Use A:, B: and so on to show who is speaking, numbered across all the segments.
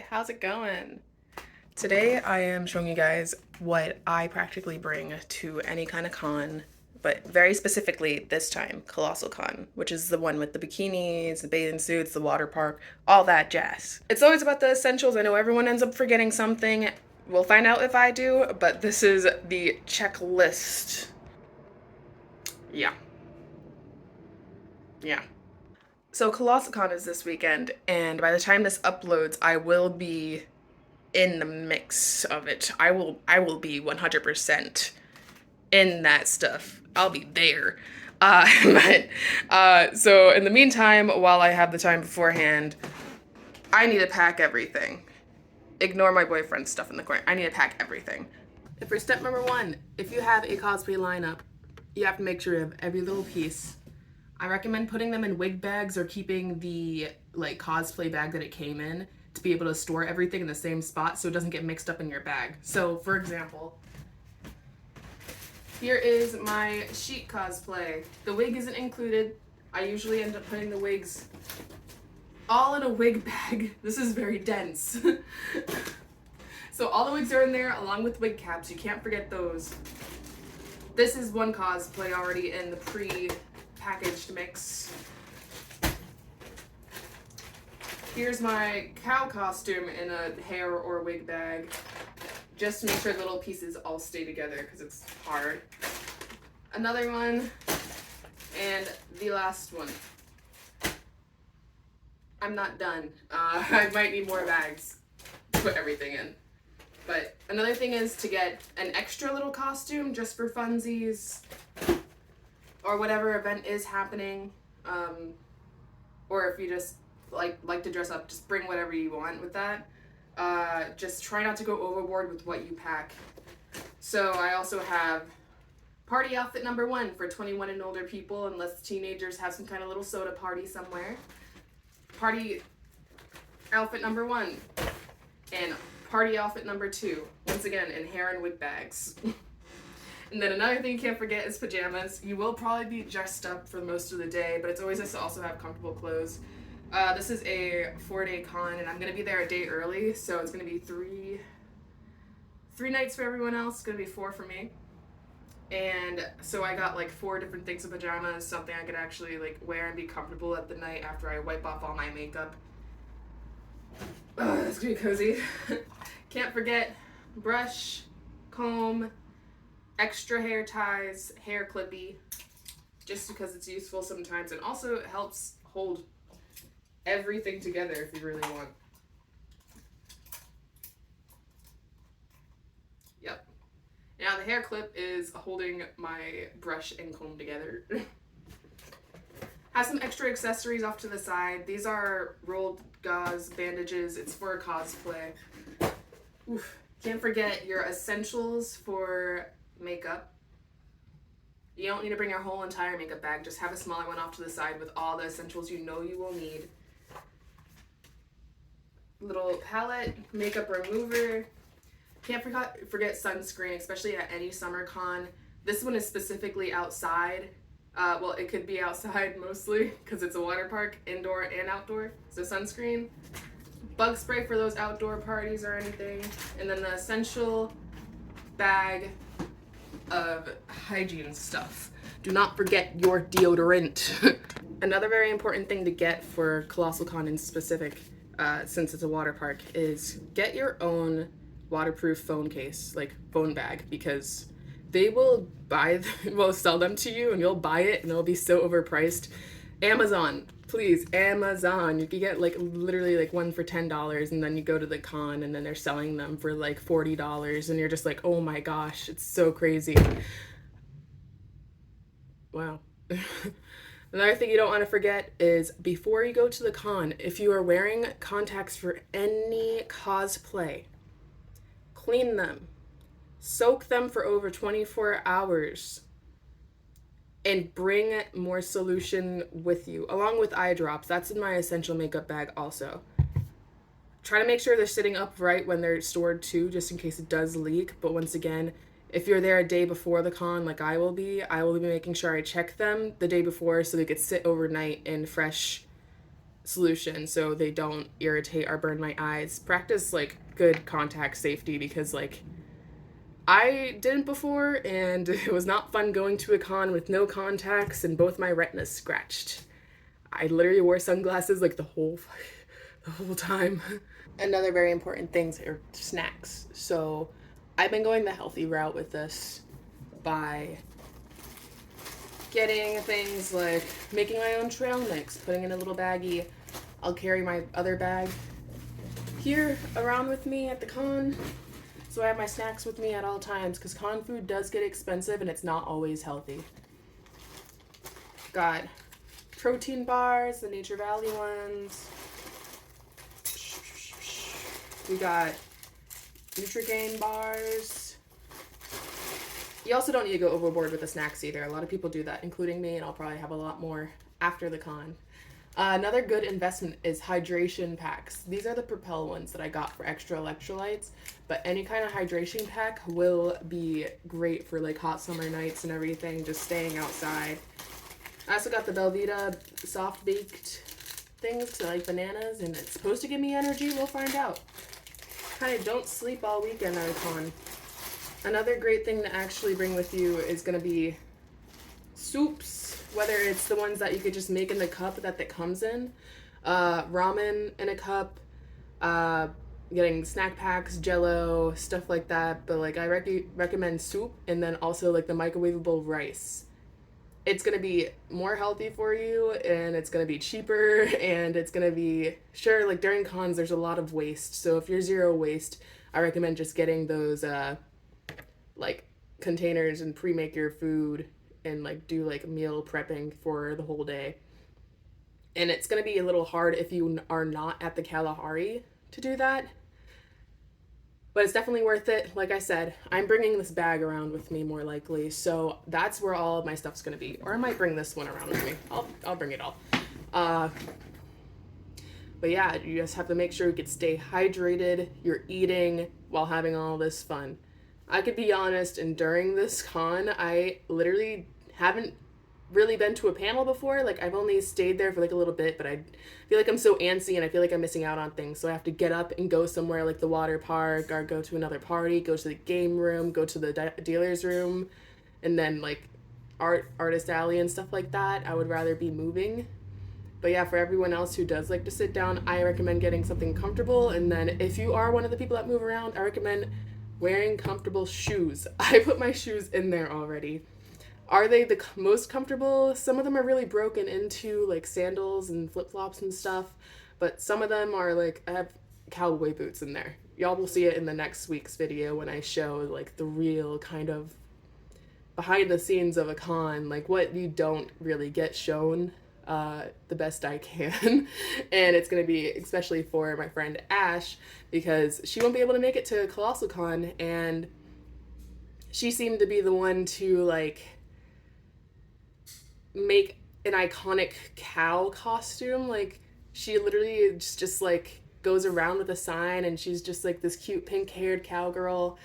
A: how's it going? Today I am showing you guys what I practically bring to any kind of con, but very specifically this time, Colossal Con, which is the one with the bikinis, the bathing suits, the water park, all that jazz. It's always about the essentials. I know everyone ends up forgetting something. We'll find out if I do, but this is the checklist. Yeah. Yeah. So Colossal Con is this weekend, and by the time this uploads, I will be in the mix of it. I will be 100% in that stuff. I'll be there. So in the meantime, while I have the time beforehand, I need to pack everything. Ignore my boyfriend's stuff in the corner. I need to pack everything. For step number one, if you have a cosplay lineup, you have to make sure you have every little piece. I recommend putting them in wig bags or keeping the like cosplay bag that it came in to be able to store everything in the same spot so it doesn't get mixed up in your bag. So, for example, here is my Sheik cosplay. The wig isn't included. I usually end up putting the wigs all in a wig bag. This is very dense. So all the wigs are in there along with wig caps. You can't forget those. This is one cosplay already in the pre-packaged mix. Here's my cow costume in a hair or wig bag, just to make sure little pieces all stay together because it's hard. Another one, and the last one. I'm not done. I might need more bags to put everything in. But another thing is to get an extra little costume just for funsies or whatever event is happening. Or if you just like to dress up, just bring whatever you want with that. Just try not to go overboard with what you pack. So I also have party outfit number 1 for 21 and older people, unless teenagers have some kind of little soda party somewhere. Party outfit number 1 and party outfit number 2, once again in hair and wig bags. And then another thing you can't forget is pajamas. You will probably be dressed up for most of the day, but it's always nice to also have comfortable clothes. This is a 4-day con, and I'm gonna be there a day early, so it's gonna be three nights for everyone else. It's gonna be 4 for me. And so I got like 4 different things of pajamas, something I could actually like wear and be comfortable at the night after I wipe off all my makeup. That's gonna be cozy. Can't forget brush, comb, extra hair ties, hair clippy, just because it's useful sometimes, and also it helps hold everything together if you really want. Yep. Now the hair clip is holding my brush and comb together. Have some extra accessories off to the side. These are rolled gauze bandages. It's for a cosplay. Oof. Can't forget your essentials for makeup. You don't need to bring your whole entire makeup bag. Just have a smaller one off to the side with all the essentials you know you will need. Little palette, makeup remover. Can't forget sunscreen, especially at any summer con. This one is specifically outside. Well, it could be outside mostly because it's a water park, indoor and outdoor. So sunscreen, bug spray for those outdoor parties or anything, and then the essential bag of hygiene stuff. Do not forget your deodorant. Another very important thing to get for Colossal Con in specific, since it's a water park, is get your own waterproof phone case, like phone bag, because they will sell them to you and you'll buy it and it'll be so overpriced. Amazon, please, Amazon. You can get like literally like one for $10, and then you go to the con and then they're selling them for like $40, and you're just like, oh my gosh, it's so crazy. Wow. Another thing you don't want to forget is before you go to the con, if you are wearing contacts for any cosplay, clean them. Soak them for over 24 hours. And bring more solution with you, along with eye drops. That's in my essential makeup bag also. Try to make sure they're sitting upright when they're stored too, just in case it does leak. But once again, if you're there a day before the con, like I will be making sure I check them the day before so they could sit overnight in fresh solution so they don't irritate or burn my eyes. Practice like good contact safety because like I didn't before and it was not fun going to a con with no contacts and both my retinas scratched. I literally wore sunglasses like the whole time. Another very important thing are snacks. So I've been going the healthy route with this by getting things like making my own trail mix, putting in a little baggie. I'll carry my other bag here around with me at the con. So I have my snacks with me at all times because con food does get expensive and it's not always healthy. Got protein bars, the Nature Valley ones. We got Nutrigain bars. You also don't need to go overboard with the snacks either. A lot of people do that, including me, and I'll probably have a lot more after the con. Another good investment is hydration packs. These are the Propel ones that I got for extra electrolytes, but any kind of hydration pack will be great for like hot summer nights and everything, just staying outside. I also got the Belvita soft baked things like bananas, and it's supposed to give me energy. We'll find out. Kind of don't sleep all weekend at a con. Another great thing to actually bring with you is going to be soups, whether it's the ones that you could just make in the cup that comes in, ramen in a cup, getting snack packs, Jello, stuff like that. But like I recommend soup, and then also like the microwavable rice. It's going to be more healthy for you, and it's going to be cheaper, and it's going to be, sure, like during cons there's a lot of waste, so if you're zero waste, I recommend just getting those like containers and pre-make your food and like do like meal prepping for the whole day. And it's going to be a little hard if you are not at the Kalahari to do that, but it's definitely worth it. Like I said, I'm bringing this bag around with me more likely, so that's where all of my stuff's going to be. Or I might bring this one around with me. I'll bring it all. But yeah, you just have to make sure you can stay hydrated, you're eating while having all this fun. I could be honest, and during this con, I literally haven't really been to a panel before. Like I've only stayed there for like a little bit, but I feel like I'm so antsy and I feel like I'm missing out on things. So I have to get up and go somewhere like the water park or go to another party, go to the game room, go to the dealer's room, and then like artist alley and stuff like that. I would rather be moving. But yeah, for everyone else who does like to sit down, I recommend getting something comfortable. And then if you are one of the people that move around, I recommend wearing comfortable shoes. I put my shoes in there already. Are they the most comfortable? Some of them are really broken into like sandals and flip-flops and stuff, but some of them are like, I have cowboy boots in there. Y'all will see it in the next week's video when I show like the real kind of behind the scenes of a con, like what you don't really get shown the best I can. And it's going to be especially for my friend Ash because she won't be able to make it to Colossal Con, and she seemed to be the one to like make an iconic cow costume. Like she literally just like goes around with a sign, and she's just like this cute pink-haired cowgirl.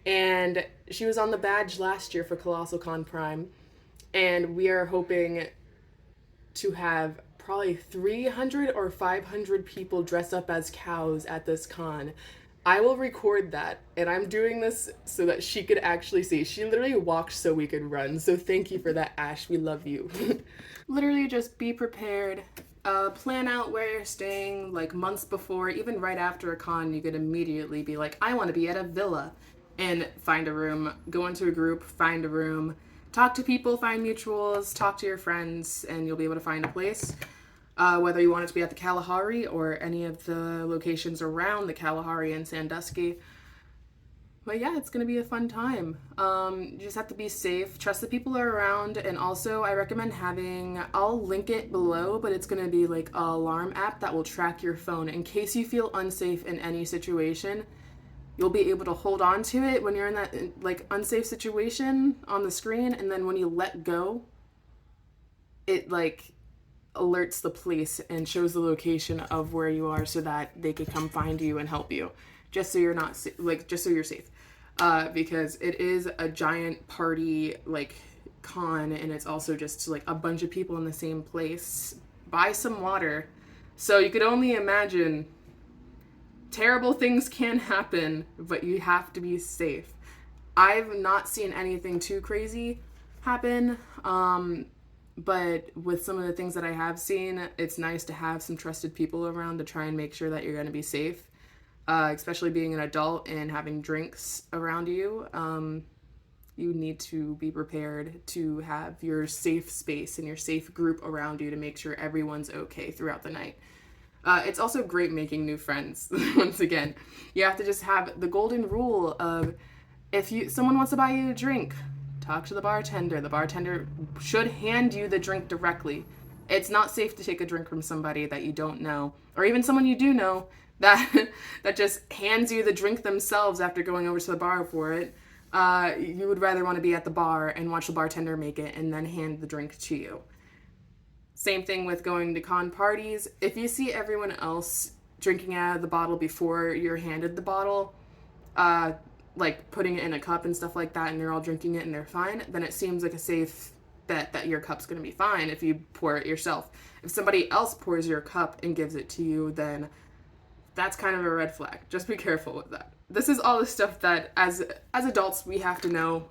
A: And she was on the badge last year for Colossal Con Prime, and we are hoping to have probably 300 or 500 people dress up as cows at this con. I will record that, and I'm doing this so that she could actually see. She literally walked so we could run, so thank you for that, Ash. We love you. Literally just be prepared. Plan out where you're staying like months before. Even right after a con, you could immediately be like, I want to be at a villa, and find a room. Go into a group, find a room, talk to people, find mutuals, talk to your friends, and you'll be able to find a place. Whether you want it to be at the Kalahari or any of the locations around the Kalahari and Sandusky. But yeah, it's going to be a fun time. You just have to be safe, trust the people are around, and also I recommend having, I'll link it below, but it's going to be like an alarm app that will track your phone in case you feel unsafe in any situation. You'll be able to hold on to it when you're in that like unsafe situation on the screen, and then when you let go, it like alerts the police and shows the location of where you are so that they could come find you and help you, just so you're not just so you're safe, because it is a giant party like con, and it's also just like a bunch of people in the same place. Buy some water, So you could only imagine terrible things can happen, but you have to be safe. I've not seen anything too crazy happen, but with some of the things that I have seen, it's nice to have some trusted people around to try and make sure that you're going to be safe, especially being an adult and having drinks around you. You need to be prepared to have your safe space and your safe group around you to make sure everyone's okay throughout the night. It's also great making new friends. Once again, you have to just have the golden rule of, if someone wants to buy you a drink, talk to the bartender. The bartender should hand you the drink directly. It's not safe to take a drink from somebody that you don't know, or even someone you do know that that just hands you the drink themselves after going over to the bar for it. You would rather want to be at the bar and watch the bartender make it and then hand the drink to you. Same thing with going to con parties. If you see everyone else drinking out of the bottle before you're handed the bottle, like putting it in a cup and stuff like that, and they're all drinking it and they're fine, then it seems like a safe bet that your cup's going to be fine if you pour it yourself. If somebody else pours your cup and gives it to you, then that's kind of a red flag. Just be careful with that. This is all the stuff that as adults we have to know.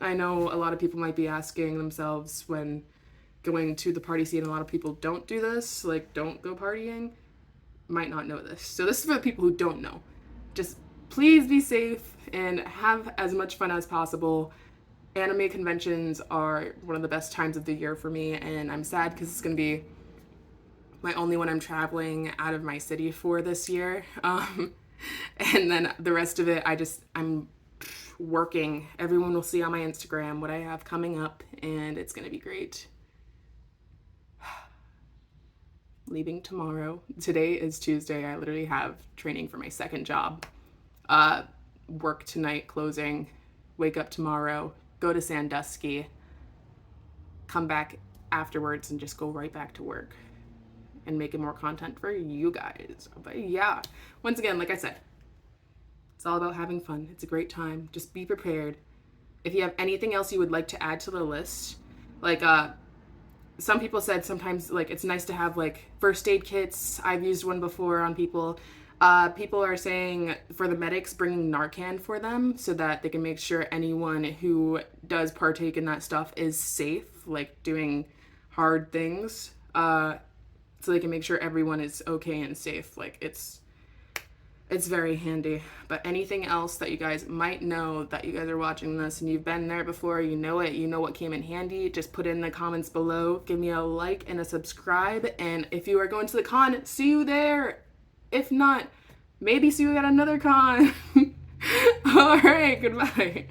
A: I know a lot of people might be asking themselves when going to the party scene, a lot of people don't do this, like don't go partying, might not know this. So this is for the people who don't know. Just please be safe and have as much fun as possible. Anime conventions are one of the best times of the year for me, and I'm sad because it's going to be my only one I'm traveling out of my city for this year. And then the rest of it, I'm working. Everyone will see on my Instagram what I have coming up, and it's going to be great. Leaving tomorrow. Today is Tuesday. I literally have training for my second job. Work tonight, closing, wake up tomorrow, go to Sandusky, come back afterwards and just go right back to work and making more content for you guys. But yeah, once again, like I said, it's all about having fun. It's a great time. Just be prepared. If you have anything else you would like to add to the list, like some people said sometimes like it's nice to have like first aid kits. I've used one before on people. People are saying for the medics, bringing Narcan for them so that they can make sure anyone who does partake in that stuff is safe, like doing hard things, so they can make sure everyone is okay and safe. Like it's very handy. But anything else that you guys might know, that you guys are watching this and you've been there before, you know what came in handy, just put it in the comments below. Give me a like and a subscribe. And if you are going to the con, see you there. If not, maybe see you at another con. All right, goodbye.